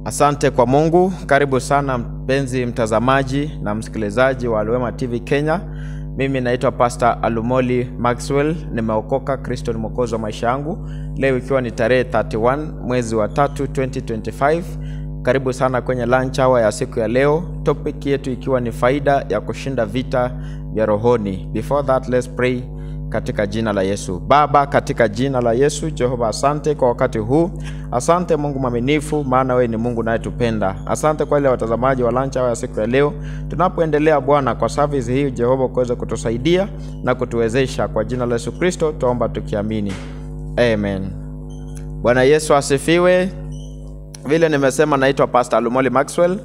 Asante kwa Mungu. Karibu sana mpenzi mtazamaji na msikilizaji wa Aluema TV Kenya. Mimi naitwa Pastor Alumoli Maxwell. Nimeokoka, Kristo ni mwokozi wa maisha yangu. Leo ikiwa ni tarehe 31 mwezi wa 3 2025. Karibu sana kwenye lunch hour ya siku ya leo. Topic yetu ikiwa ni faida ya kushinda vita vya rohoni. Before that, let's pray. Katika jina la Yesu. Baba, katika jina la Yesu, Jehova, asante kwa wakati huu. Asante Mungu mwaminifu, maana wewe ni Mungu unayetupenda. Asante kwa ile watazamaji wa lunch hour ya siku ya leo. Tunapoendelea Bwana kwa service hii, Jehova, kuweza kutusaidia na kutuwezesha. Kwa jina la Yesu Kristo tuomba tukiamini. Amen. Bwana Yesu asifiwe. Vile nimesema, naitwa Pastor Alumoli Maxwell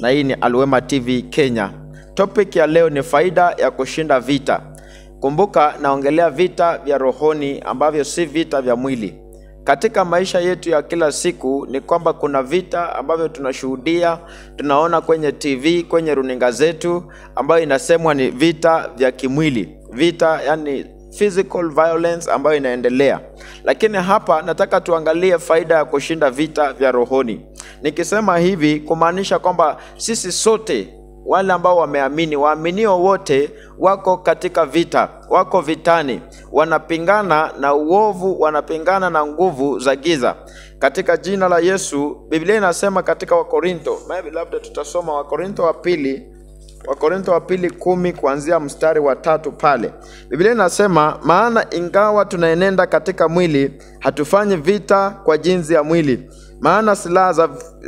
na hii ni Aluema TV Kenya. Topic ya leo ni faida ya kushinda vita. Kumbuka naongelea vita vya rohoni ambavyo si vita vya mwili. Katika maisha yetu ya kila siku ni kwamba kuna vita ambavyo tunashuhudia, tunaona kwenye TV, kwenye runinga zetu, ambayo inasemwa ni vita vya kimwili. Vita yani physical violence ambayo inaendelea. Lakini hapa nataka tuangalie faida ya kushinda vita vya rohoni. Nikisema hivi kumaanisha kwamba sisi sote wale ambao wameamini, waaminio wote wako katika vita, wako vitani, wanapingana na uovu, wanapingana na nguvu za giza. Katika jina la Yesu, Biblia inasema katika Wakorinto, labda tutasoma Wakorinto wa pili 10 kuanzia mstari wa 3 pale. Biblia inasema, maana ingawa tunaenenda katika mwili, hatufanyi vita kwa jinsi ya mwili. Maana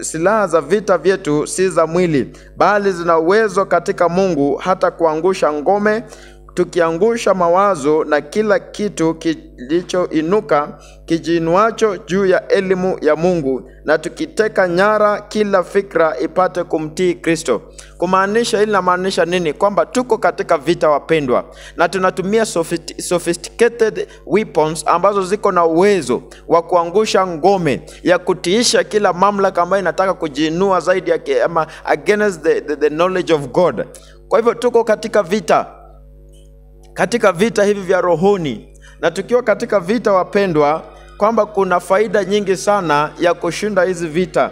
silaha za vita vyetu si za mwili, bali zina uwezo katika Mungu hata kuangusha ngome, tukiangusha mawazo na kila kitu kilichoinuka kijiinuacho juu ya elimu ya Mungu, na tukiteka nyara kila fikra ipate kumtii Kristo. Kumaanisha hili linamaanisha nini? Kwamba tuko katika vita wapendwa, na tunatumia sophisticated weapons ambazo ziko na uwezo wa kuangusha ngome, ya kutiisha kila mamlaka ambayo inataka kujiinua zaidi ya against the knowledge of God. Kwa hivyo tuko katika vita, katika vita hivi vya rohoni. Na tukiwa katika vita wapendwa, kwamba kuna faida nyingi sana ya kushinda hizi vita.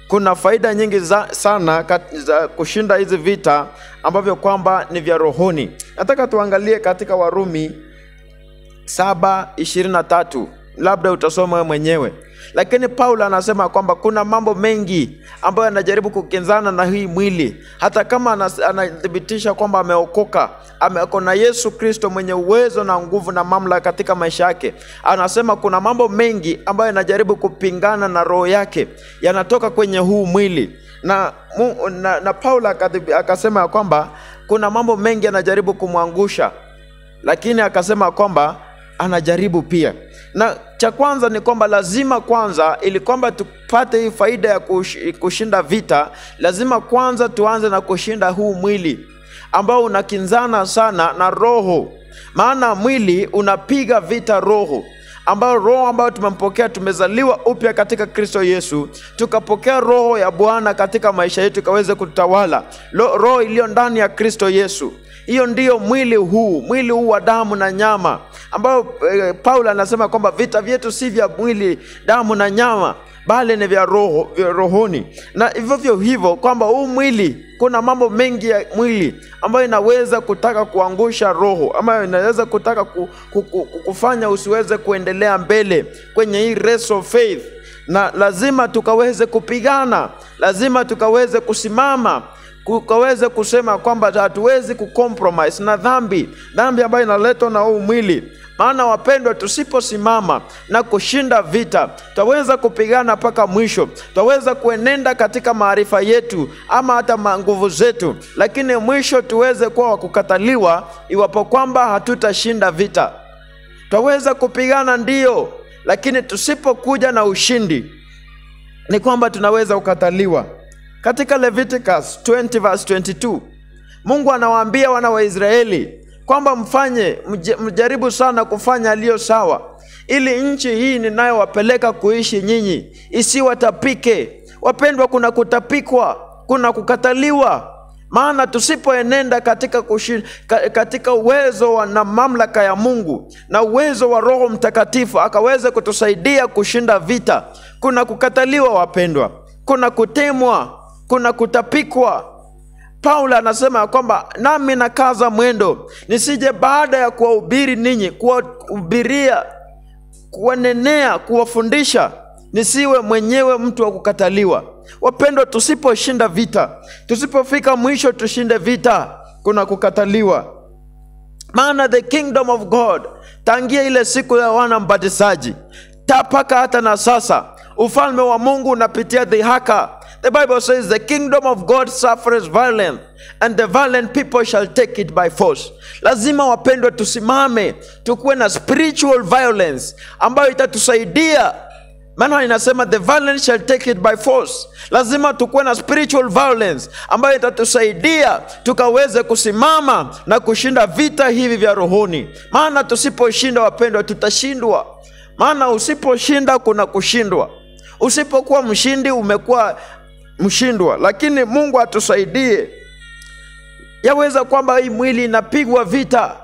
Kuna faida nyingi sana za kushinda hizi vita ambavyo kwamba ni vya rohoni. Nataka tuangalie katika Warumi 7:23. Labda utasoma wewe mwenyewe. Lakini Paulo anasema kwamba kuna mambo mengi ambayo anajaribu kukinzana na hii mwili. Hata kama anathibitisha kwamba ameokoka, na Yesu Kristo mwenye uwezo na nguvu na mamlaka katika maisha yake, anasema kuna mambo mengi ambayo yanajaribu kupingana na roho yake, yanatoka kwenye huu mwili. Na Paulo akasema kwamba kuna mambo mengi yanajaribu kumwangusha, lakini akasema kwamba anajaribu pia. Na cha kwanza ni kwamba lazima kwanza, ili kwamba tupate hii faida ya kushinda vita, lazima kwanza tuanze na kushinda huu mwili ambao unakinzana sana na roho. Maana mwili unapiga vita roho, ambayo tumempokea, tumezaliwa upya katika Kristo Yesu, tukapokea roho ya Bwana katika maisha yetu ikaweze kutawala, roho iliyo ndani ya Kristo Yesu. Hiyo ndiyo mwili huu wa damu na nyama, ambao Paulo anasema kwamba vita vyetu si vya mwili, damu na nyama, bali ni vya rohoni. Na hivyo kwamba huu mwili, kuna mambo mengi ya mwili ambayo inaweza kutaka kuangusha roho, ama inaweza kutaka kufanya usiweze kuendelea mbele kwenye hii race of faith. Na lazima tukaweze kupigana, lazima tukaweze kusimama, kukaweze kusema kwamba hatuwezi kucompromise na dhambi ambayo inaletwa na huu mwili. Maana wapendwa, tusiposimama na kushinda vita, tutaweza kupigana mpaka mwisho, tutaweza kuenenda katika maarifa yetu ama hata nguvu zetu, lakini mwisho tuweze kuwa wakukataliwa iwapo kwamba hatutashinda vita. Tutaweza kupigana ndio, lakini tusipokuja na ushindi ni kwamba tunaweza kukataliwa. Katika Leviticus 20:22, Mungu anawaambia wana wa Israeli kwamba mjaribu sana kufanya aliyo sawa, ili nchi hii ninayowapeleka kuishi nyinyi isiwatapike. Wapendwa, kuna kutapikwa, kuna kukataliwa. Maana tusipoenenda katika uwezo na mamlaka ya Mungu na uwezo wa Roho Mtakatifu akaweze kutusaidia kushinda vita, kuna kukataliwa wapendwa. kuna kutemwa, kuna kutapikwa. Paulo anasema kwamba nami nakaza mwendo, nisije baada ya kuwahubiri ninyi, kuwahubiria, kuwanenea, kuwafundisha, nisiwe mwenyewe mtu wa kukataliwa. Wapendwa, tusiposhinda vita, tusipofika mwisho tushinde vita, kuna kukataliwa. Maana the kingdom of God, tangia ile siku ya wana mbatizaji tapaka hata na sasa, ufalme wa Mungu unapitia dhihaka. The Bible says the kingdom of God suffers violence, and the violent people shall take it by force. Lazima wapendwa tusimame, tukuwe na spiritual violence ambayo itatusaidia. Maana inasema the violent shall take it by force. Lazima tukuwe na spiritual violence ambayo itatusaidia tukaweze kusimama na kushinda vita hivi vya rohoni. Maana tusiposhinda wapendwa tutashindwa. Maana usiposhinda kuna kushindwa. Usipokuwa mshindi umekuwa mshindwa. Lakini Mungu atusaidie. Yaweza kwamba hii mwili inapigwa vita.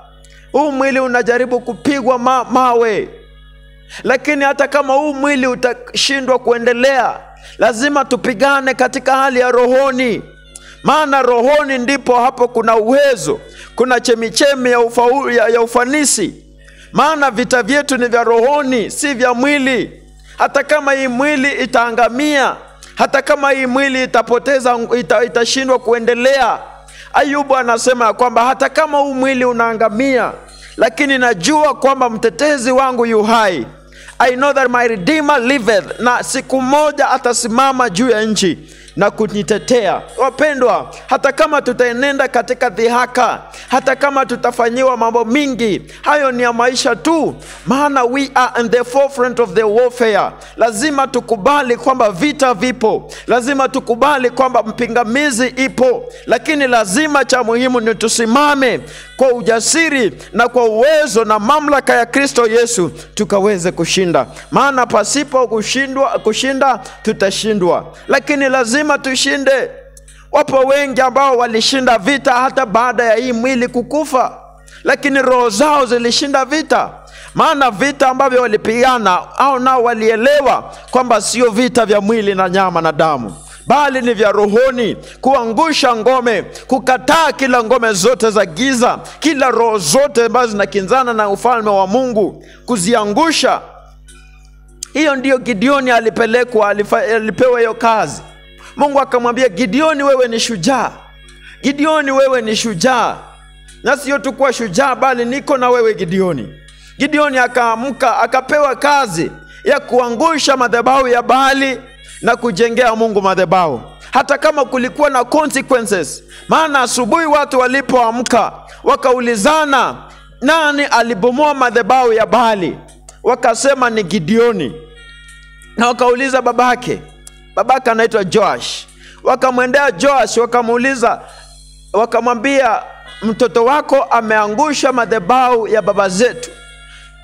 Huu mwili unajaribu kupigwa mawe. Lakini hata kama huu mwili utashindwa kuendelea, lazima tupigane katika hali ya rohoni. Maana rohoni ndipo hapo kuna uwezo, kuna chemichemi ya ufanisi. Maana vita vyetu ni vya rohoni, si vya mwili. Hata kama hii mwili itaangamia, hata kama hii mwili itashindwa kuendelea. Ayubu anasema kwamba hata kama huu mwili unaangamia, lakini najua kwamba mtetezi wangu yu hai. I know that my Redeemer liveth, na siku moja atasimama juu ya nchi na kunitetea. Wapendwa, hata kama tutaenenda katika dhihaka, hata kama tutafanyiwa mambo mingi, hayo ni ya maisha tu. Maana we are in the forefront of the warfare. Lazima tukubali kwamba vita vipo. Lazima tukubali kwamba mpingamizi ipo. Lakini lazima cha muhimu ni tusimame kwa ujasiri na kwa uwezo na mamlaka ya Kristo Yesu tukaweze kushinda. Maana pasipo kushinda tutashindwa. Lakini lazima tushinde. Wapo wengi ambao walishinda vita hata baada ya hii mwili kukufa, lakini roho zao zilishinda vita. Maana vita ambavyo walipigana au nao walielewa kwamba sio vita vya mwili na nyama na damu, bali ni vya rohoni. Kuangusha ngome, kukataa kila ngome zote za giza, kila roho zote ambazo zinakinzana na ufalme wa Mungu, kuziangusha. Hiyo ndiyo Gideoni alipewa hiyo kazi. Mungu akamwambia Gideoni, wewe ni shujaa. Gideoni, wewe ni shujaa. Na sio tu kuwa shujaa, bali niko na wewe Gideoni. Gideoni akaamka, akapewa kazi ya kuangusha madhabahu ya Baali na kujengea Mungu madhabahu, hata kama kulikuwa na consequences. Maana asubuhi watu walipoamka wakaulizana, nani alibomoa madhabahu ya Baali? Wakasema ni Gideoni. Na wakauliza babake anaitwa Joash. Wakamwendea Joash wakamuuliza, wakamwambia, mtoto wako ameangusha madhabahu ya baba zetu,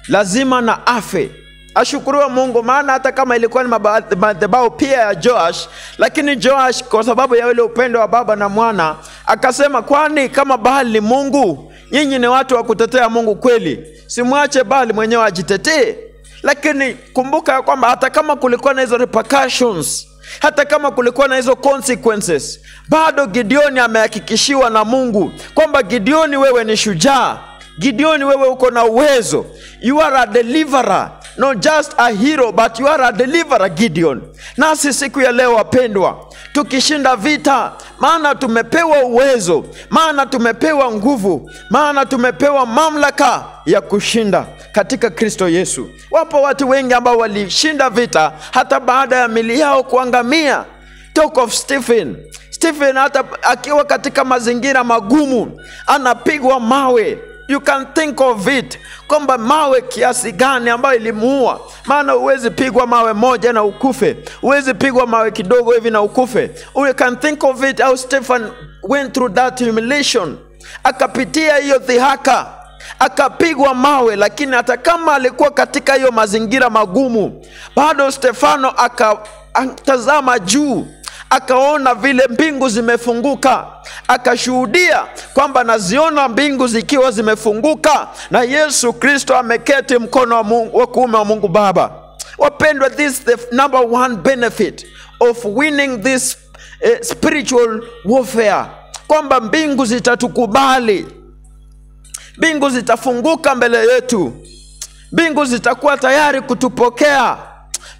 lazima na afe. Ashukuriwe Mungu, maana hata kama ilikuwa ni madhabahu pia ya Joash, lakini Joash kwa sababu ya ile upendo wa baba na mwana akasema, kwani kama Baali ni Mungu, nyinyi ni watu wa kutetea Mungu kweli, simwache Baali mwenyewe ajitetee. Lakini kumbuka ya kwamba hata kama kulikuwa na hizo repercussions, hata kama kulikuwa na hizo consequences, bado Gideoni amehakikishiwa na Mungu kwamba Gideoni, wewe ni shujaa. Gideoni, wewe uko na uwezo. You are a deliverer, not just a hero, but you are a deliverer, Gideon. Nasi siku ya leo wapendwa, tukishinda vita, maana tumepewa uwezo, maana tumepewa nguvu, maana tumepewa mamlaka ya kushinda katika Kristo Yesu. Wapo watu wengi ambao walishinda vita hata baada ya mili yao kuangamia. Talk of Stephen. Stephen hata akiwa katika mazingira magumu, anapigwa mawe. You can think of it, kwamba mawe kiasi gani ambayo ilimuua. Maana huwezi pigwa mawe moja na ukufe, huwezi pigwa mawe kidogo hivi na ukufe. You can think of it how Stephen went through that humiliation. Akapitia hiyo dhihaka, akapigwa mawe, lakini hata kama alikuwa katika hiyo mazingira magumu, bado Stefano akatazama juu, akaona vile mbingu zimefunguka, akashuhudia kwamba naziona mbingu zikiwa zimefunguka na Yesu Kristo ameketi mkono wa kuume wa Mungu Baba. Wapendwa, this is the number one benefit of winning this spiritual warfare, kwamba mbingu zitatukubali, mbingu zitafunguka mbele yetu, mbingu zitakuwa tayari kutupokea,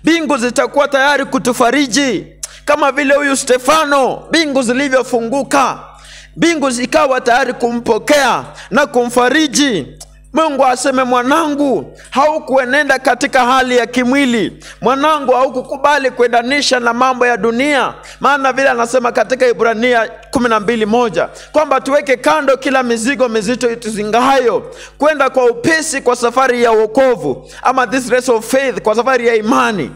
mbingu zitakuwa tayari kutufariji, kama vile huyu Stefano mbingu zilivyofunguka, mbingu zikawa tayari kumpokea na kumfariji. Mungu aseme, mwanangu, haukuenenda katika hali ya kimwili, mwanangu haukukubali kuendanisha na mambo ya dunia. Maana vile anasema katika Ibrania 12:1 kwamba tuweke kando kila mizigo mizito ituzingayo, kwenda kwa upesi kwa safari ya wokovu, ama this race of faith, kwa safari ya imani.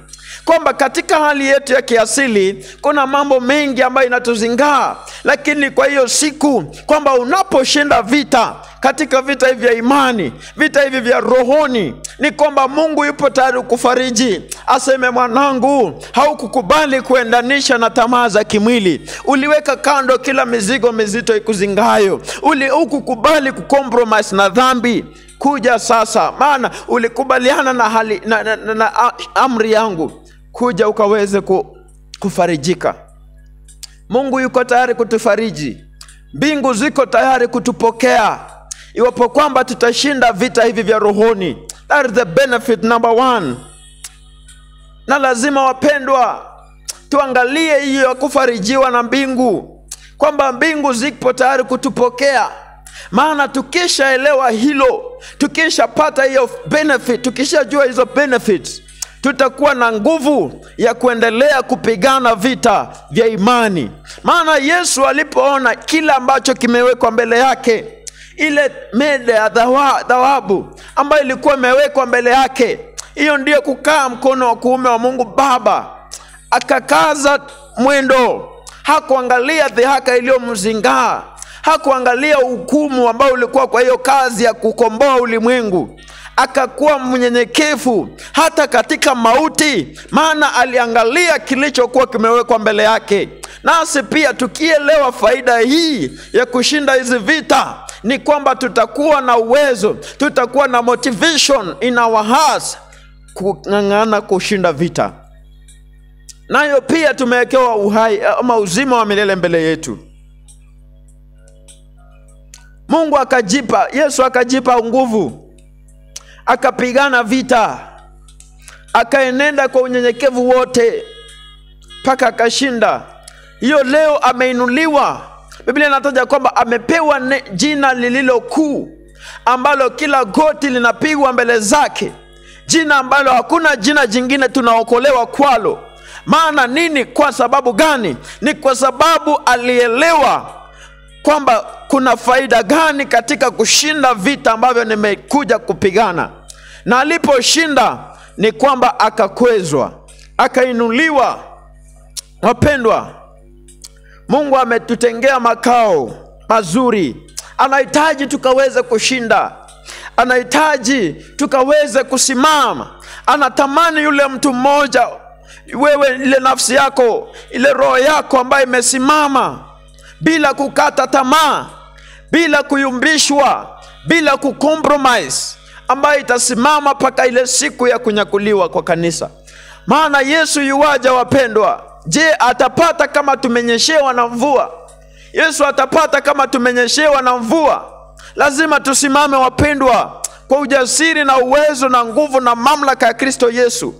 Kwamba katika hali yetu ya kiasili kuna mambo mengi ambayo inatuzingaa, lakini kwa hiyo siku kwamba unaposhinda vita, katika vita hivi vya imani, vita hivi vya rohoni, ni kwamba Mungu yupo tayari kufariji. Aseme, mwanangu, haukukubali kuendanisha na tamaa za kimwili, uliweka kando kila mizigo mizito ikuzingayo, hukukubali kucompromise na dhambi. Kuja sasa, maana ulikubaliana na hali na amri yangu, kuja ukaweze kufarijika. Mungu yuko tayari kutufariji, mbingu ziko tayari kutupokea, iwapo kwamba tutashinda vita hivi vya rohoni. That is the benefit number 1. Na lazima, wapendwa, tuangalie hiyo ya kufarijiwa na mbingu, kwamba mbingu zipo tayari kutupokea. Maana tukishaelewa hilo, tukishapata hiyo benefit, tukishajua hizo benefits, tutakuwa na nguvu ya kuendelea kupigana vita vya imani. Maana Yesu alipoona kila ambacho kimewekwa mbele yake, ile mede ya dhahabu ambayo ilikuwa imewekwa mbele yake, hiyo ndiyo kukaa mkono wa kuume wa Mungu Baba, akakaza mwendo. Hakuangalia dhihaka iliyomzingaa, hakuangalia hukumu ambao ulikuwa kwa hiyo kazi ya kukomboa ulimwengu. Akakuwa mnyenyekevu hata katika mauti, maana aliangalia kilichokuwa kimewekwa mbele yake. Nasi pia tukielewa faida hii ya kushinda hizi vita, ni kwamba tutakuwa na uwezo, tutakuwa na motivation in our hearts kung'ang'ana kushinda vita. Nayo pia tumewekewa uhai ama uzima wa milele mbele yetu. Mungu akajipa, Yesu akajipa nguvu, akapigana vita, akaenenda kwa unyenyekevu wote mpaka akashinda. Hiyo leo ameinuliwa. Biblia inataja kwamba amepewa jina lililo kuu, ambalo kila goti linapigwa mbele zake, jina ambalo hakuna jina jingine tunaokolewa kwalo. Maana nini? Kwa sababu gani? Ni kwa sababu alielewa kwamba kuna faida gani katika kushinda vita ambavyo nimekuja kupigana. Na aliposhinda ni kwamba akakwezwa, akainuliwa. Wapendwa, Mungu ametutengea makao mazuri. Anahitaji tukaweze kushinda, anahitaji tukaweze kusimama. Anatamani yule mtu mmoja, wewe, ile nafsi yako, ile roho yako ambayo imesimama bila kukata tamaa, bila kuyumbishwa, bila kucompromise, ambayo itasimama mpaka ile siku ya kunyakuliwa kwa kanisa. Maana Yesu yuwaja, wapendwa. Je, atapata kama tumenyeshewa na mvua? Yesu atapata kama tumenyeshewa na mvua? Lazima tusimame, wapendwa, kwa ujasiri na uwezo na nguvu na mamlaka ya Kristo Yesu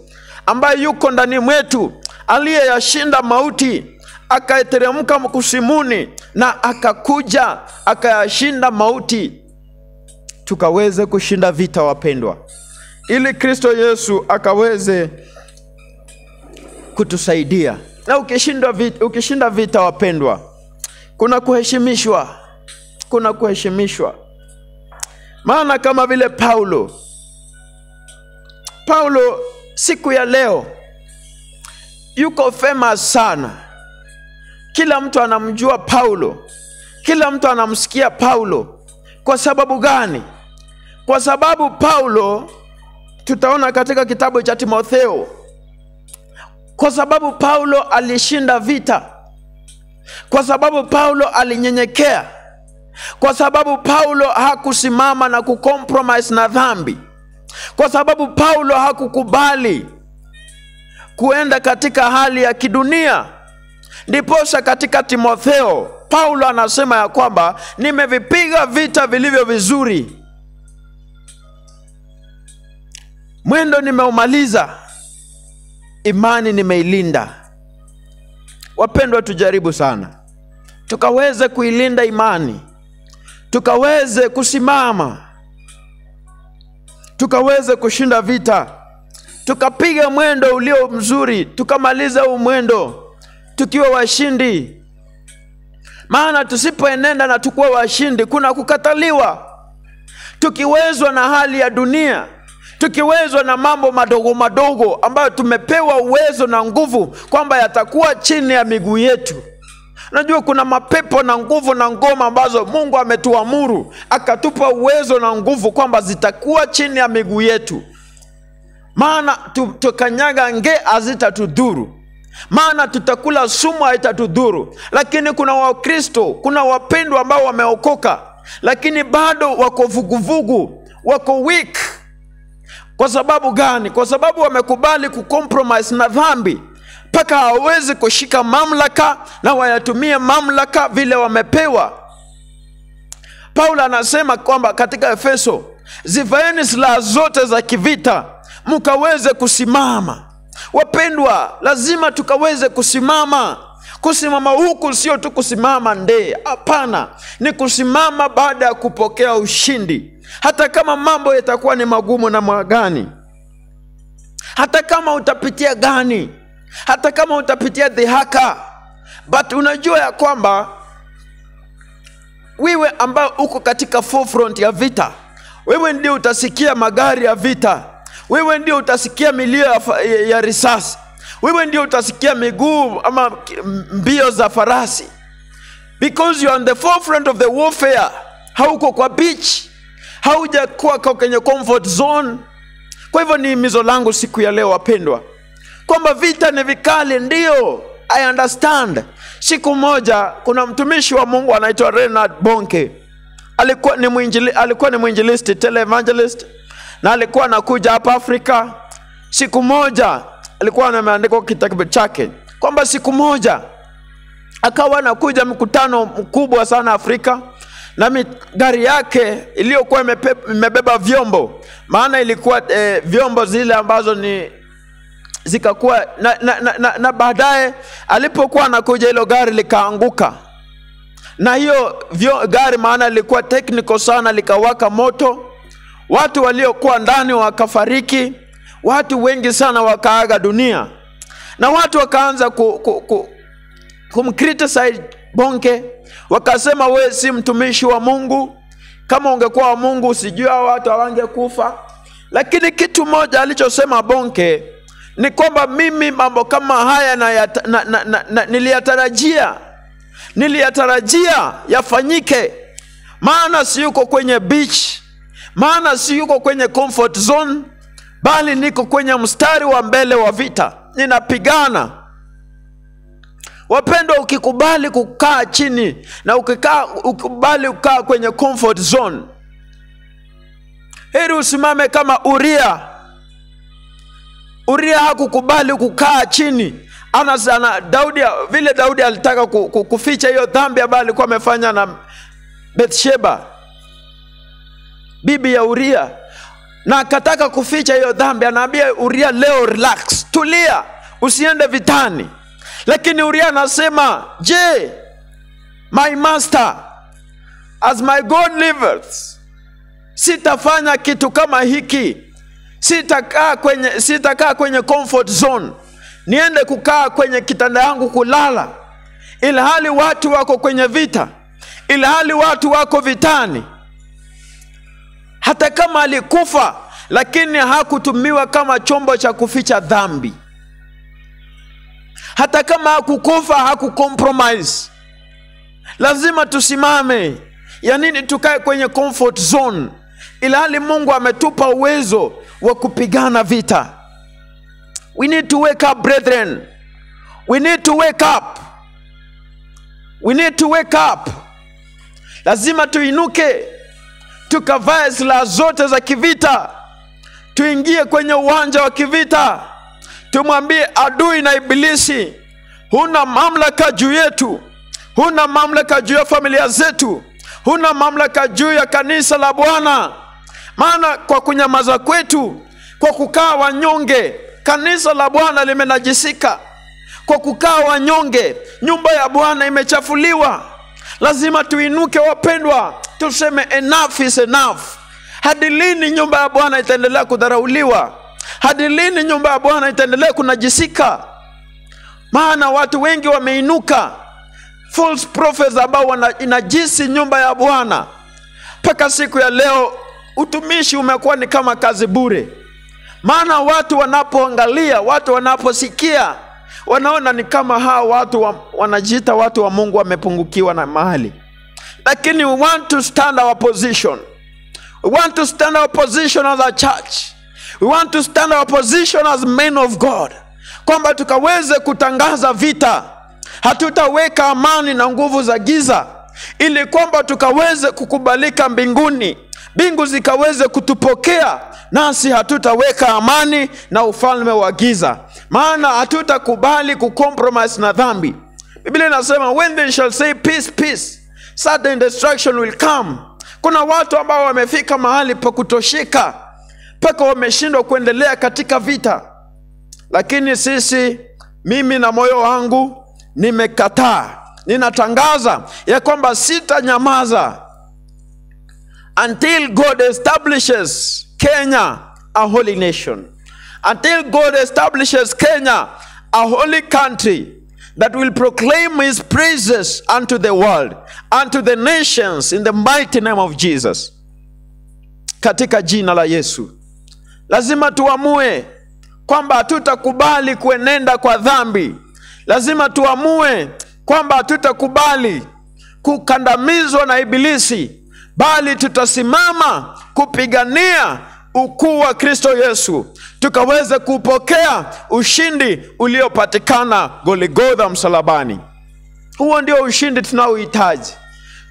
ambaye yuko ndani mwetu, aliyeyashinda mauti, akateremka kusimuni na akakuja akayashinda mauti, tukaweze kushinda vita, wapendwa, ili Kristo Yesu akaweze kutusaidia. Na ukishinda vita, wapendwa, kuna kuheshimishwa. Maana kama vile Paulo siku ya leo yuko famous sana. Kila mtu anamjua Paulo, kila mtu anamsikia Paulo. Kwa sababu gani? Kwa sababu Paulo, tutaona katika kitabu cha Timotheo, kwa sababu Paulo alishinda vita, kwa sababu Paulo alinyenyekea, kwa sababu Paulo hakusimama na kucompromise na dhambi, kwa sababu Paulo hakukubali kuenda katika hali ya kidunia. Ndiposa katika Timotheo Paulo anasema ya kwamba nimevipiga vita vilivyo vizuri, mwendo nimeumaliza, imani nimeilinda. Wapendwa, tujaribu sana tukaweze kuilinda imani, tukaweze kusimama, tukaweze kushinda vita, tukapiga mwendo ulio mzuri, tukamaliza huu mwendo tukiwa washindi. Maana tusipoenenda na tukuwa washindi, kuna kukataliwa. Tukiwezwa na hali ya dunia, tukiwezwa na mambo madogo madogo ambayo tumepewa uwezo na nguvu kwamba yatakuwa chini ya miguu yetu. Najua kuna mapepo na nguvu na ngoma ambazo Mungu ametuamuru, akatupa uwezo na nguvu kwamba zitakuwa chini ya miguu yetu. Maana tukanyaga nge hazitatudhuru, maana tutakula sumu haitatudhuru. Lakini kuna Wakristo, kuna wapendwa ambao wameokoka, lakini bado wako vuguvugu, wako weak. Kwa sababu gani? Kwa sababu wamekubali kucompromise na dhambi, mpaka hawezi kushika mamlaka na wayatumie mamlaka vile wamepewa. Paulo anasema kwamba katika Efeso, zivaeni silaha zote za kivita mkaweze kusimama. Wapendwa, lazima tukaweze kusimama. Kusimama huku sio tu kusimama hapana, ni kusimama baada ya kupokea ushindi. Hata kama mambo yatakuwa ni magumu na magani, hata kama utapitia gani, hata kama utapitia dhihaka, but unajua ya kwamba wewe ambao uko katika forefront ya vita, wewe ndio utasikia magari ya vita, wewe ndio utasikia milio ya risasi, wewe ndio utasikia miguu ama mbio za farasi, because you are on the forefront of the warfare. Hauko kwa beach, haujakuwa kwenye comfort zone. Kwa hivyo ni himizo langu siku ya leo wapendwa, kwamba vita ni vikali, ndio, I understand. Siku moja kuna mtumishi wa Mungu anaitwa Reinhard Bonke. Alikuwa ni mwinjilisti, televangelist, na alikuwa anakuja hapa Afrika. Siku moja alikuwa ameandika kitabu chake kwamba siku moja akawa anakuja mkutano mkubwa sana Afrika, na gari yake iliyokuwa imebeba vyombo, maana ilikuwa vyombo zile ambazo ni zikakuwa na baadaye alipokuwa anakuja hilo gari likaanguka. Na hiyo gari maana ilikuwa technical sana, likawaka moto. Watu waliokuwa ndani wakafariki, watu wengi sana wakaaga dunia. Na watu wakaanza kumcriticize Bonke, wakasema wewe si mtumishi wa Mungu, kama ungekuwa wa Mungu usijua watu hawangekufa. Lakini kitu moja alichosema Bonke ni kwamba mimi mambo kama haya niliyatarajia yafanyike. Maana si yuko kwenye beach, maana si yuko kwenye comfort zone, bali niko kwenye mstari wa mbele wa vita, ninapigana. Wapendwa, ukikubali kukaa chini na ukubali kukaa kwenye comfort zone, heri usimame kama Uria. Uria hakukubali kukaa chini. Vile Daudi alitaka kuficha hiyo dhambi ambayo alikuwa amefanya na Bathsheba, bibi ya Uria, na akataka kuficha hiyo dhambi. Anaambia Uria, leo relax, tulia, usiende vitani. Lakini Uria anasema, je, my master, as my God liveth, sitafanya kitu kama hiki. Sitakaa kwenye comfort zone, niende kukaa kwenye kitanda yangu kulala, ilhali watu wako kwenye vita, ilhali watu wako vitani. Hata kama alikufa, lakini hakutumiwa kama chombo cha kuficha dhambi. Hata kama hakukufa, hakucompromise. Lazima tusimame. Ya nini tukae kwenye comfort zone, ilhali Mungu ametupa uwezo wa kupigana vita? We need to wake up, brethren. We need to wake up. We need to wake up. Lazima tuinuke, tukavae silaha zote za kivita, tuingie kwenye uwanja wa kivita, Tumwambie adui na ibilisi, huna mamlaka juu yetu, huna mamlaka juu ya familia zetu, huna mamlaka juu ya kanisa la Bwana. Maana kwa kunyamaza kwetu, kwa kukaa wanyonge, kanisa la Bwana limenajisika. Kwa kukaa wanyonge, nyumba ya Bwana imechafuliwa. Lazima tuinuke wapendwa, tuseme enough is enough. Hadi lini nyumba ya Bwana itaendelea kudharauliwa? Hadi lini nyumba ya Bwana itaendelea kunajisika? Maana watu wengi wameinuka, false prophets ambao wanainajisi nyumba ya Bwana. Paka siku ya leo utumishi umekuwa ni kama kazi bure. Maana watu wanapoangalia, watu wanaposikia, wanaona ni kama hao watu wanajiita watu wa Mungu wamepungukiwa na mahali. Lakini we want to stand our position. We want to stand our position as a church. We want to stand our position as men of God. Kwamba tukaweze kutangaza vita. Hatutaweka amani na nguvu za giza, ili kwamba tukaweze kukubalika mbinguni. Mbingu zikaweze kutupokea, nasi hatutaweka amani na ufalme wa giza. Maana hatutakubali kucompromise na dhambi. Biblia inasema when they shall say peace, peace, sudden destruction will come. Kuna watu ambao wamefika mahali pa kutoshika, paka wameshindwa kuendelea katika vita. Lakini sisi, mimi na moyo wangu nimekataa. Ninatangaza ya kwamba sitanyamaza until God establishes Kenya a holy nation. Until God establishes Kenya a holy country that will proclaim his praises unto the world, unto the nations, in the mighty name of Jesus. Katika jina la Yesu. Lazima tuamue kwamba hatutakubali kuenenda kwa dhambi. Lazima tuamue kwamba hatutakubali kukandamizwa na ibilisi, bali tutasimama kupigania ukuu wa Kristo Yesu, tukaweze kupokea ushindi uliopatikana Golgotha msalabani. Huo ndio ushindi tunaohitaji.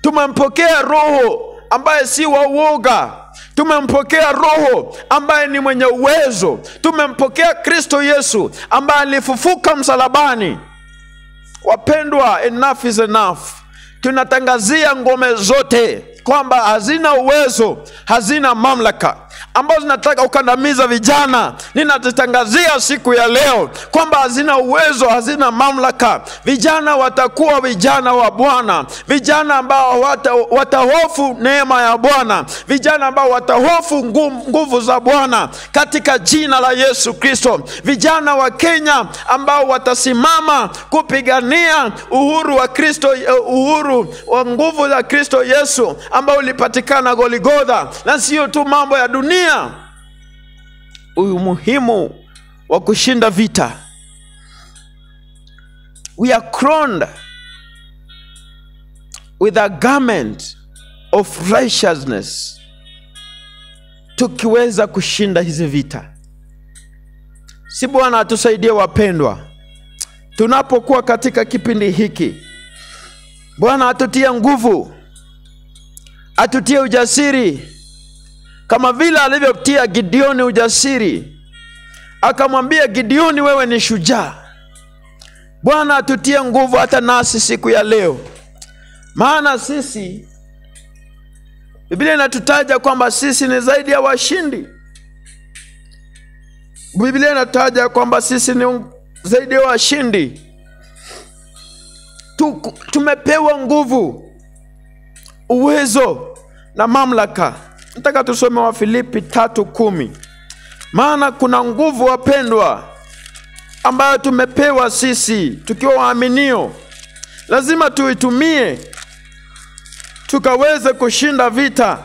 Tumempokea Roho ambaye si wa uoga. Tumempokea Roho ambaye ni mwenye uwezo. Tumempokea Kristo Yesu ambaye alifufuka msalabani. Wapendwa, enough is enough. Tunatangazia ngome zote kwamba hazina uwezo, hazina mamlaka, ambazo zinataka ukandamiza vijana. Ninatangazia siku ya leo kwamba hazina uwezo, hazina mamlaka. Vijana watakuwa vijana wa Bwana. Vijana ambao watahofu neema ya Bwana. Vijana ambao watahofu nguvu za Bwana katika jina la Yesu Kristo. Vijana wa Kenya ambao watasimama kupigania uhuru wa Kristo, uhuru wa nguvu za Kristo Yesu ambao ulipatikana Golgotha, na sio tu mambo ya dunia. Umuhimu wa kushinda vita. We are crowned with a garment of righteousness. Tukiweza kushinda hizi vita. Si Bwana atusaidie wapendwa. Tunapokuwa katika kipindi hiki, Bwana atutie nguvu, atutie ujasiri, kama vile alivyotia Gideoni ujasiri. Akamwambia Gideoni, wewe ni shujaa. Bwana atutie nguvu hata nasi siku ya leo. Maana sisi, Biblia inatutaja kwamba sisi ni zaidi ya washindi. Biblia inataja kwamba sisi ni zaidi ya washindi. Tumepewa nguvu, uwezo na mamlaka. Nataka tusome wa Filipi 3:10. Maana kuna nguvu wapendwa ambayo tumepewa sisi tukiwa waaminio. Lazima tuitumie tukaweze kushinda vita.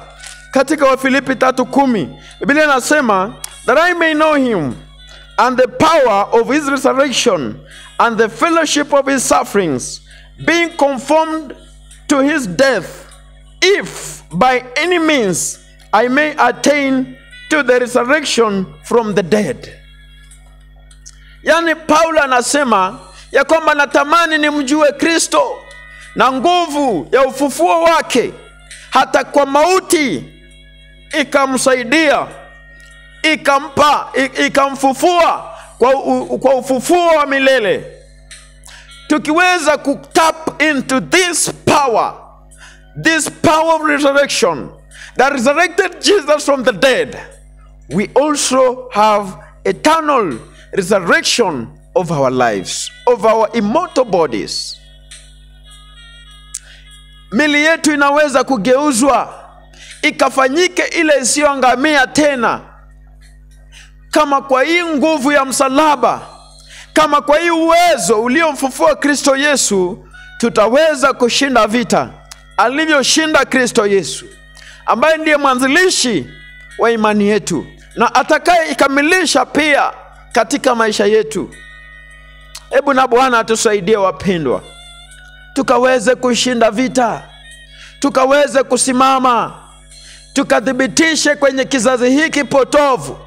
Katika wa Filipi 3:10 Biblia inasema, that I may know him and the power of his resurrection and the fellowship of his sufferings, being conformed to his death, if by any means I may attain to the resurrection from the dead. Yani Paulo anasema ya kwamba natamani nimjue Kristo na nguvu ya ufufuo wake, hata kwa mauti ikamsaidia, ikamfufua kwa ufufuo wa milele. Tukiweza kutap into this power of resurrection that resurrected Jesus from the dead, we also have eternal resurrection of our lives, of our immortal bodies. Mili yetu inaweza kugeuzwa ikafanyike ile isiyoangamia tena, kama kwa hii nguvu ya msalaba, kama kwa hii uwezo uliomfufua Kristo Yesu, tutaweza kushinda vita alivyoshinda Kristo Yesu, ambaye ndiye mwanzilishi wa imani yetu na atakaye ikamilisha pia katika maisha yetu. Hebu na Bwana atusaidie wapendwa, tukaweze kushinda vita, tukaweze kusimama, tukadhibitishe kwenye kizazi hiki potovu.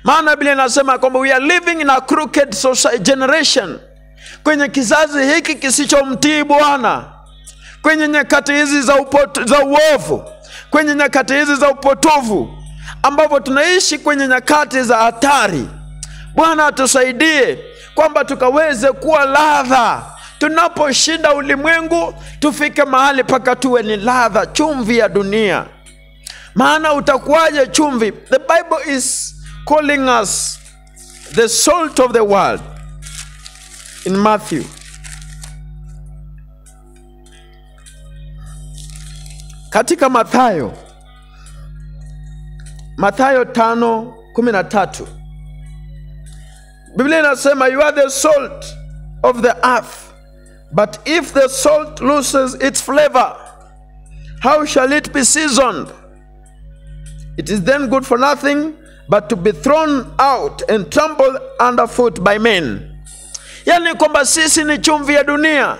Maana Biblia inasema kwamba we are living in a crooked generation, kwenye kizazi hiki kisichomtii Bwana, kwenye nyakati hizi za uovu, kwenye nyakati hizi za upotovu, ambapo tunaishi kwenye nyakati za hatari. Bwana atusaidie kwamba tukaweze kuwa ladha. Tunaposhinda ulimwengu, tufike mahali paka tuwe ni ladha, chumvi ya dunia. Maana utakuwaje chumvi? The Bible is calling us the salt of the world in Matthew. Katika Mathayo 5:13, Biblia inasema, you are the salt of the earth, but if the salt loses its flavor, how shall it be seasoned? It is then good for nothing but to be thrown out and trampled underfoot by men. Yani kwamba sisi ni chumvi ya dunia,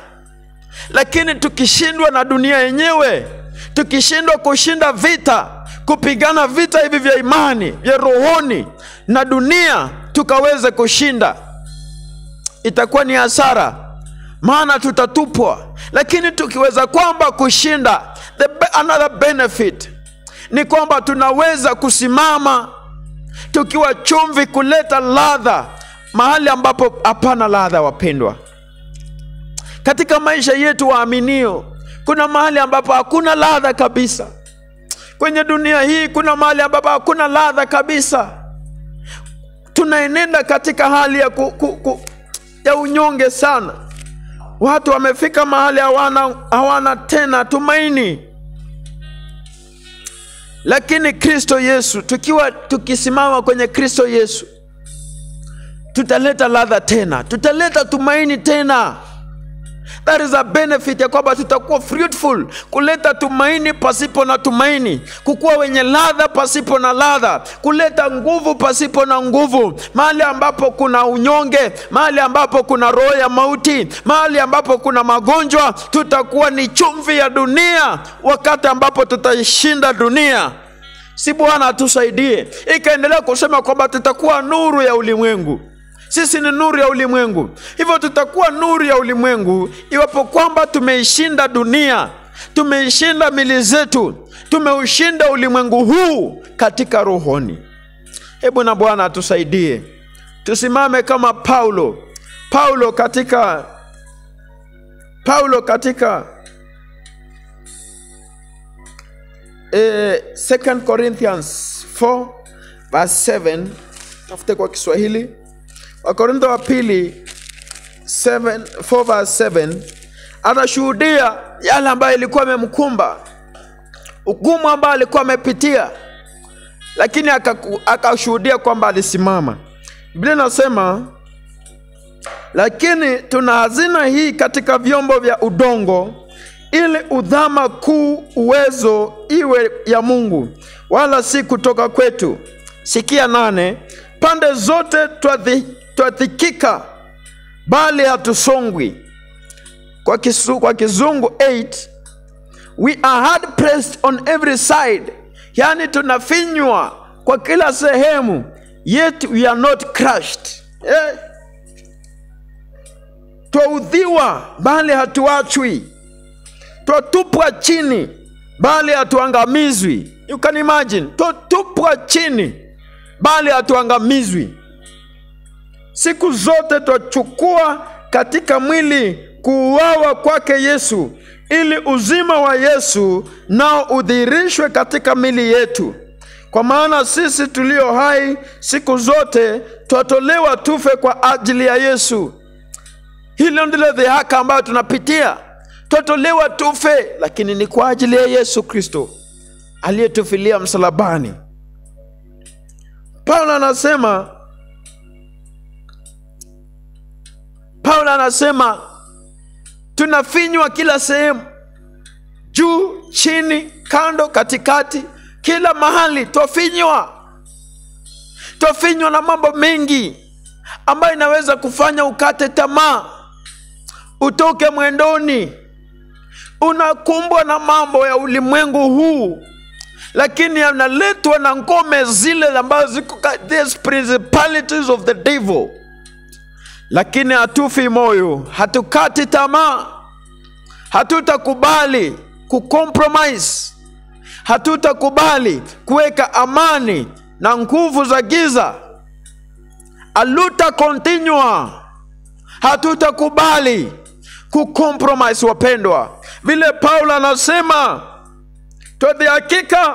lakini tukishindwa na dunia yenyewe, tukishindwa kushinda vita, kupigana vita hivi vya imani, vya rohoni na dunia, tukaweze kushinda, itakuwa ni hasara, maana tutatupwa. Lakini tukiweza kwamba kushinda, another benefit ni kwamba tunaweza kusimama tukiwa chumvi, kuleta ladha mahali ambapo hapana ladha. Wapendwa, katika maisha yetu waaminio, kuna mahali ambapo hakuna ladha kabisa. Kwenye dunia hii kuna mahali ambapo hakuna ladha kabisa. Tunaenenda katika hali ya unyonge sana. Watu wamefika mahali hawana tena tumaini. Lakini Kristo Yesu, tukisimama kwenye Kristo Yesu, tutaleta ladha tena, tutaleta tumaini tena. That is a benefit ya kwamba tutakuwa fruitful, kuleta tumaini pasipo na tumaini, kukuwa wenye ladha pasipo na ladha, kuleta nguvu pasipo na nguvu. Mahali ambapo kuna unyonge, mahali ambapo kuna roho ya mauti, mahali ambapo kuna magonjwa, tutakuwa ni chumvi ya dunia wakati ambapo tutaishinda dunia. Si Bwana atusaidie. Ikaendelea kusema kwamba tutakuwa nuru ya ulimwengu. Sisi ni nuru ya ulimwengu. Hivyo tutakuwa nuru ya ulimwengu iwapo kwamba tumeishinda dunia, tumeishinda mili zetu, tumeushinda ulimwengu huu katika rohoni. Hebu na Bwana atusaidie. Tusimame kama Paulo katika 2 Corinthians 4:7. Tafute kwa Kiswahili. Wakorintho wa pili 4:7 anashuhudia yale ambayo ilikuwa imemkumba, ugumu ambao alikuwa amepitia, lakini akashuhudia kwamba alisimama. Biblia inasema, lakini tuna hazina hii katika vyombo vya udongo, ili udhama kuu uwezo iwe ya Mungu, wala si kutoka kwetu. Sikia 8, pande zote twathikika, bali hatusongwi. Kwa Kizungu 8, we are hard pressed on every side. Yani tunafinywa kwa kila sehemu, yet we are not crushed. Twaudhiwa bali hatuachwi, twatupwa chini bali hatuangamizwi. You can imagine, twatupwa chini bali hatuangamizwi. siku zote twachukua katika mwili kuuawa kwake Yesu, ili uzima wa Yesu nao udhihirishwe katika mili yetu. Kwa maana sisi tulio hai siku zote twatolewa tufe kwa ajili ya Yesu. Hilo ndilo dhihaka ambayo tunapitia. Twatolewa tufe, lakini ni kwa ajili ya Yesu Kristo aliyetufilia msalabani. Paulo anasema tunafinywa kila sehemu, juu, chini, kando, katikati, kila mahali twafinywa. Twafinywa na mambo mengi ambayo inaweza kufanya ukate tamaa, utoke mwendoni. Unakumbwa na mambo ya ulimwengu huu, lakini yanaletwa na ngome zile ambazo ziko these principalities of the devil. Lakini hatufi moyo, hatukati tamaa. Hatutakubali kucompromise, hatutakubali kuweka amani na nguvu za giza. Aluta continua. Hatutakubali kucompromise, wapendwa. Vile Paulo anasema, twahakika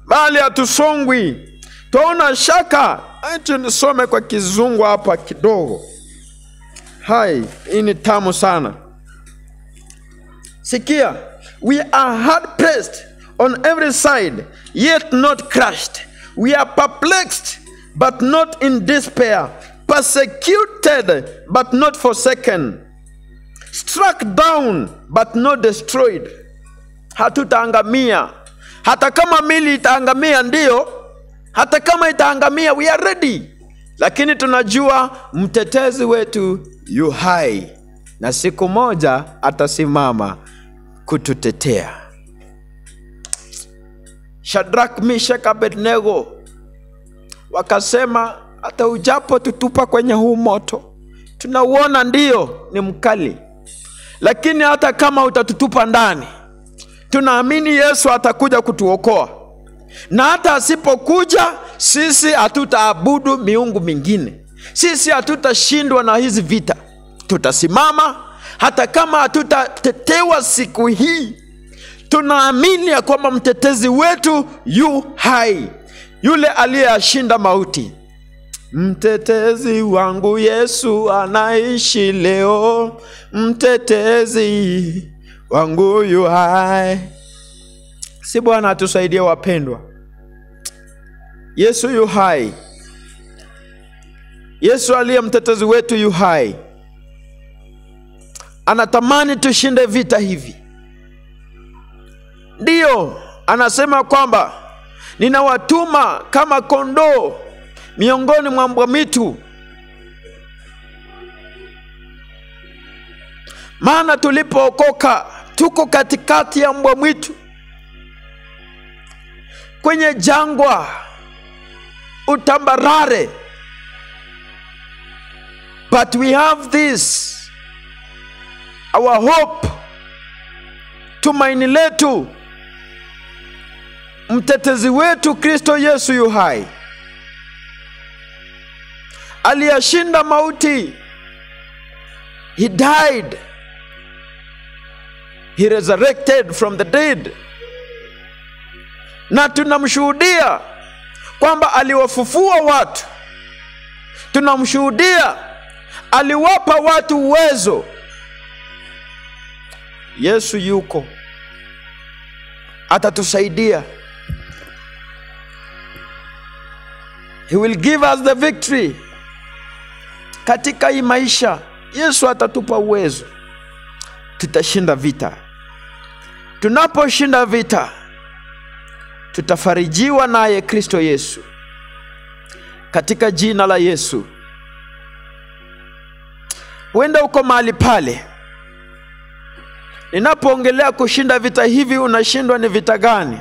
bali hatusongwi, twaona shaka. Acha nisome kwa Kizungu hapa kidogo. Hai, hii ni tamu sana. Sikia, we are hard pressed on every side, yet not crushed. We are perplexed, but not in despair. Persecuted, but not forsaken. Struck down, but not destroyed. Hatutaangamia. Hata kama mili itaangamia, ndio. Hata kama itaangamia, we are ready. Lakini tunajua mtetezi wetu yu hai, na siku moja atasimama kututetea. Shadrach, Meshach, Abednego wakasema, hata ujapo tutupa kwenye huu moto, tunauona ndio ni mkali, lakini hata kama utatutupa ndani, tunaamini Yesu atakuja kutuokoa. Na hata asipokuja, sisi hatutaabudu miungu mingine. Sisi hatutashindwa na hizi vita. Tutasimama hata kama hatutatetewa siku hii. Tunaamini ya kwamba mtetezi wetu yu hai, yule aliyeshinda mauti. Mtetezi wangu Yesu anaishi leo, mtetezi wangu yu hai. Si Bwana atusaidie, wapendwa? Yesu yu hai. Yesu aliye mtetezi wetu yu hai. Anatamani tushinde vita hivi. Ndio, anasema kwamba ninawatuma kama kondoo miongoni mwa mbwa mwitu. Maana tulipookoka tuko katikati ya mbwa mwitu, kwenye jangwa, utambarare. But we have this, our hope, tumaini letu, mtetezi wetu Kristo Yesu yu hai. Aliyashinda mauti. He died. He resurrected from the dead. Na tunamshuhudia kwamba aliwafufua watu. Tunamshuhudia aliwapa watu uwezo. Yesu yuko, atatusaidia. He will give us the victory. Katika hii maisha, Yesu atatupa uwezo. Tutashinda vita. Tunaposhinda vita, tutafarijiwa naye Kristo Yesu. Katika jina la Yesu. Wenda uko mahali pale, ninapoongelea kushinda vita hivi, unashindwa ni vita gani?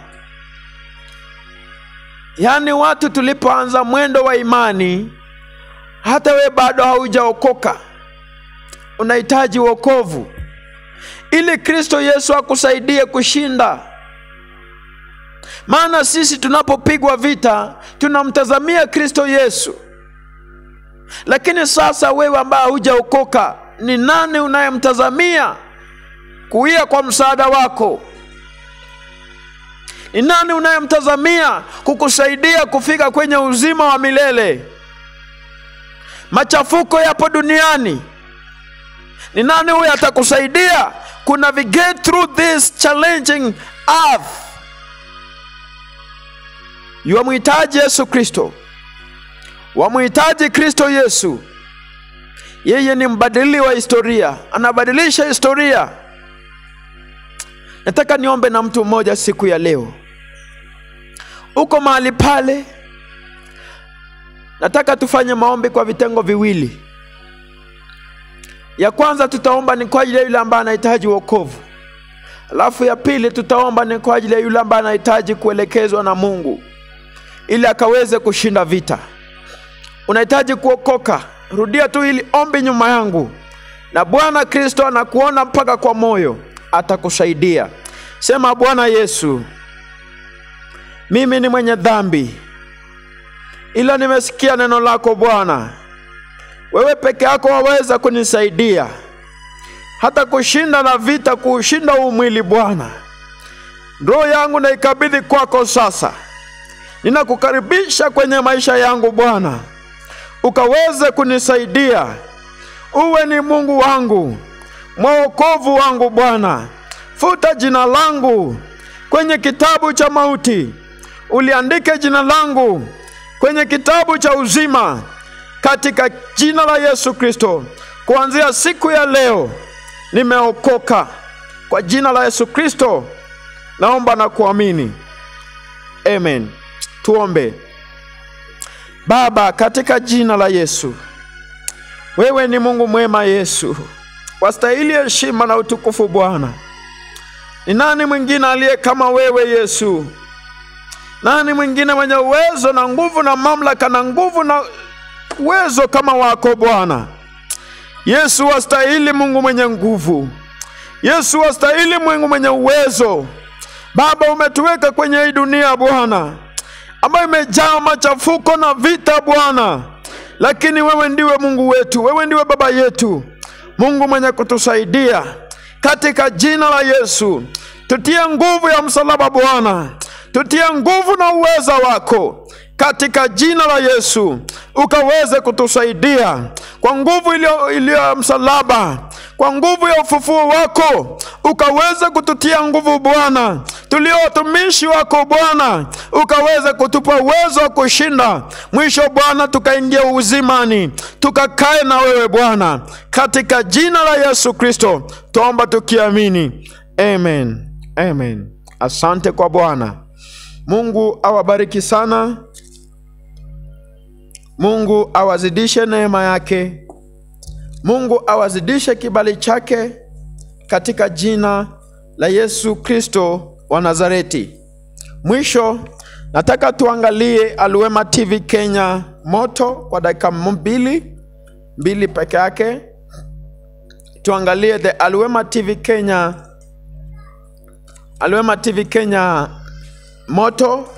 Yaani watu tulipoanza mwendo wa imani, hata we bado haujaokoka, unahitaji wokovu ili Kristo Yesu akusaidie kushinda. Maana sisi tunapopigwa vita, tunamtazamia Kristo Yesu. Lakini sasa wewe ambaye hujaokoka, ni nani unayemtazamia kuia kwa msaada wako? Ni nani unayemtazamia kukusaidia kufika kwenye uzima wa milele? Machafuko yapo duniani. Ni nani huyo atakusaidia kunavigate through this challenging earth? Wamhitaji Yesu Kristo. Wamhitaji Kristo Yesu. Yeye ni mbadili wa historia. Anabadilisha historia. Nataka niombe na mtu mmoja siku ya leo. Uko mahali pale. Nataka tufanye maombi kwa vitengo viwili. Ya kwanza tutaomba ni kwa ajili ya yule ambaye anahitaji wokovu. Alafu ya pili tutaomba ni kwa ajili ya yule ambaye anahitaji kuelekezwa na Mungu ili akaweze kushinda vita. Unahitaji kuokoka, rudia tu hili ombi nyuma yangu, na Bwana Kristo anakuona mpaka kwa moyo, atakusaidia. Sema: Bwana Yesu, mimi ni mwenye dhambi, ila nimesikia neno lako Bwana. Wewe peke yako waweza kunisaidia hata kushinda na vita, kushinda huu mwili Bwana. Roho yangu na ikabidhi kwako sasa. Ninakukaribisha kwenye maisha yangu Bwana, ukaweze kunisaidia. Uwe ni Mungu wangu, mwokovu wangu Bwana. Futa jina langu kwenye kitabu cha mauti, uliandike jina langu kwenye kitabu cha uzima, katika jina la Yesu Kristo. Kuanzia siku ya leo nimeokoka. Kwa jina la Yesu Kristo naomba na kuamini. Amen. Tuombe. Baba, katika jina la Yesu, wewe ni Mungu mwema Yesu, wastahili heshima na utukufu Bwana. Ni nani mwingine aliye kama wewe Yesu? Nani mwingine mwenye uwezo na nguvu na mamlaka na nguvu na uwezo kama wako Bwana? Yesu wastahili, Mungu mwenye nguvu. Yesu wastahili, Mungu mwenye uwezo. Baba, umetuweka kwenye hii dunia Bwana, ambayo imejaa machafuko na vita Bwana, lakini wewe ndiwe Mungu wetu, wewe ndiwe Baba yetu, Mungu mwenye kutusaidia. Katika jina la Yesu, tutie nguvu ya msalaba Bwana, tutie nguvu na uweza wako. Katika jina la Yesu, ukaweze kutusaidia kwa nguvu iliyo msalaba, kwa nguvu ya ufufuo wako, ukaweze kututia nguvu Bwana. Tulio watumishi wako Bwana, ukaweze kutupa uwezo wa kushinda mwisho Bwana, tukaingia uzimani, tukakae na wewe Bwana. Katika jina la Yesu Kristo tuomba tukiamini. Amen. Amen. Asante kwa Bwana. Mungu awabariki sana. Mungu awazidishe neema yake. Mungu awazidishe kibali chake, katika jina la Yesu Kristo wa Nazareti. Mwisho nataka tuangalie Aluema TV Kenya moto kwa dakika mbili peke yake. Tuangalie the Aluema TV Kenya motto,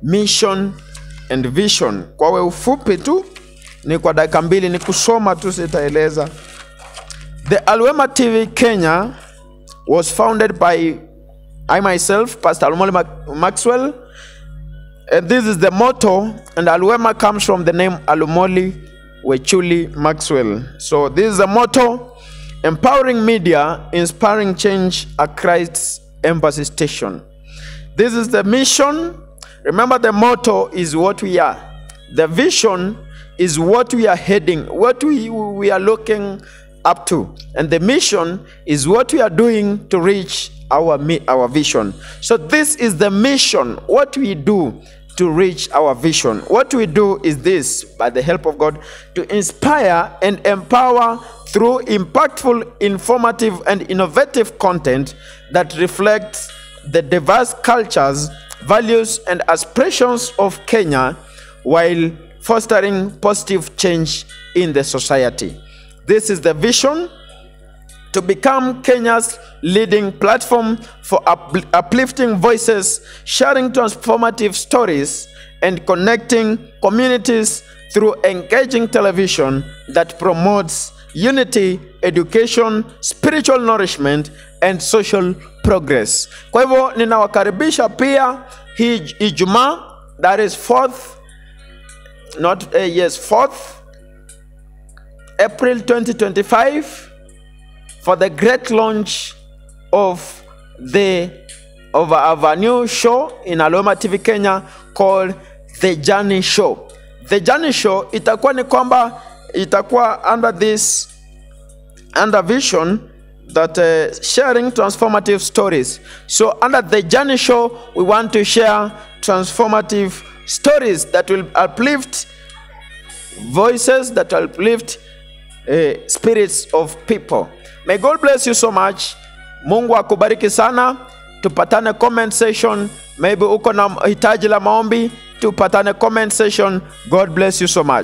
mission and vision. Kwa ufupi tu ni kwa dakika 2, ni kusoma tu, sitaeleza. The Aluema TV Kenya was founded by I myself, Pastor Alumoli Maxwell, and this is the motto, and Aluema comes from the name Alumoli Wechuli Maxwell. So this is the motto: empowering media, inspiring change at Christ's Embassy Station. This is the mission. Remember, the motto is what we are. The vision is what we are heading, what we are looking up to. And the mission is what we are doing to reach our vision. So this is the mission, what we do to reach our vision. What we do is this, by the help of God, to inspire and empower through impactful, informative, and innovative content that reflects the diverse cultures, values, and aspirations of Kenya, while fostering positive change in the society. This is the vision: to become Kenya's leading platform for uplifting voices, sharing transformative stories, and connecting communities through engaging television that promotes unity, education, spiritual nourishment and social progress. Kwa hivyo ninawakaribisha pia hii Ijumaa, that is 4th April 2025, for the great launch of our new show in Aloma TV Kenya called The Journey Show. The Journey Show itakuwa ni kwamba itakuwa under vision that sharing transformative stories. So under The Journey Show, we want to share transformative stories that will uplift voices, that will uplift spirits of people. May God bless you so much. Mungu akubariki sana. Tupatane comment section. Maybe uko na hitaji la maombi, tupatane comment section. God bless you so much.